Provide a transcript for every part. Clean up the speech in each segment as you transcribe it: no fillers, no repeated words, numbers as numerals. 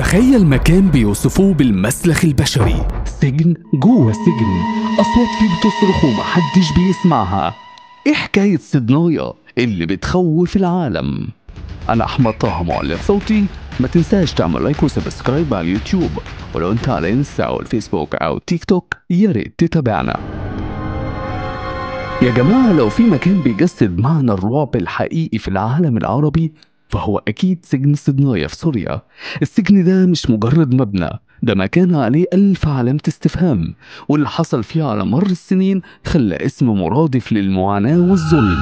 تخيل مكان بيوصفوه بالمسلخ البشري، سجن جوه سجن، أصوات فيه بتصرخ ومحدش بيسمعها. إيه حكاية سيدنايا اللي بتخوف العالم؟ أنا أحمد طه، معلق صوتي. ما تنساش تعمل لايك وسبسكرايب على اليوتيوب، ولو أنت على انستا أو الفيسبوك أو تيك توك يا ريت تتابعنا. يا جماعة، لو في مكان بيجسد معنى الرعب الحقيقي في العالم العربي فهو أكيد سجن سيدنايا في سوريا. السجن ده مش مجرد مبنى، ده مكان عليه ألف علامة استفهام، واللي حصل فيه على مر السنين خلى اسم مرادف للمعاناة والظلم.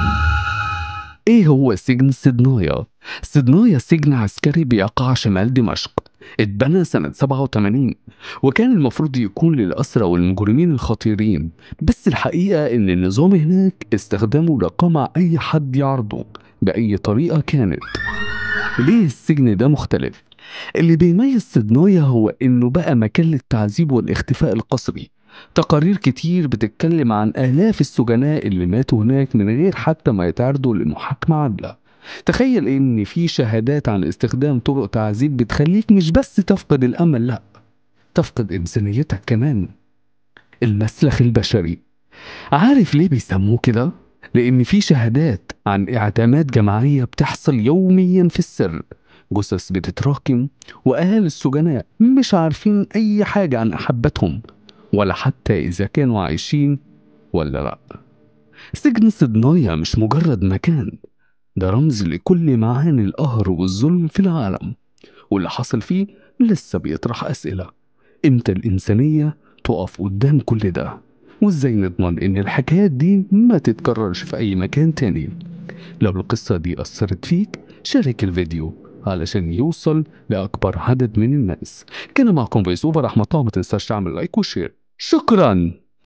ايه هو سجن سيدنايا؟ سيدنايا سجن عسكري بيقع شمال دمشق، اتبنى سنة 87، وكان المفروض يكون للأسرى والمجرمين الخطيرين، بس الحقيقة إن النظام هناك استخدمه لقمع أي حد يعرضه بأي طريقة كانت. ليه السجن ده مختلف؟ اللي بيميز سيدنايا هو إنه بقى مكان للتعذيب والاختفاء القسري. تقارير كتير بتتكلم عن آلاف السجناء اللي ماتوا هناك من غير حتى ما يتعرضوا لمحاكمة عادلة. تخيل إن في شهادات عن استخدام طرق تعذيب بتخليك مش بس تفقد الأمل، لأ، تفقد إنسانيتك كمان. المسلخ البشري، عارف ليه بيسموه كده؟ لأن في شهادات عن إعدامات جماعية بتحصل يوميا في السر، جثث بتتراكم، وأهالي السجناء مش عارفين أي حاجة عن أحبتهم، ولا حتى إذا كانوا عايشين ولا لأ. سجن صدنايا مش مجرد مكان، ده رمز لكل معاني القهر والظلم في العالم، واللي حصل فيه لسه بيطرح أسئلة. امتى الإنسانية تقف قدام كل ده؟ وازاي نضمن ان الحكايات دي ما تتكررش في اي مكان تاني؟ لو القصة دي أثرت فيك شارك الفيديو علشان يوصل لأكبر عدد من الناس. كان معكم فيس اوفر أحمد طه، ما تنساش تعمل لايك وشير. شكرا.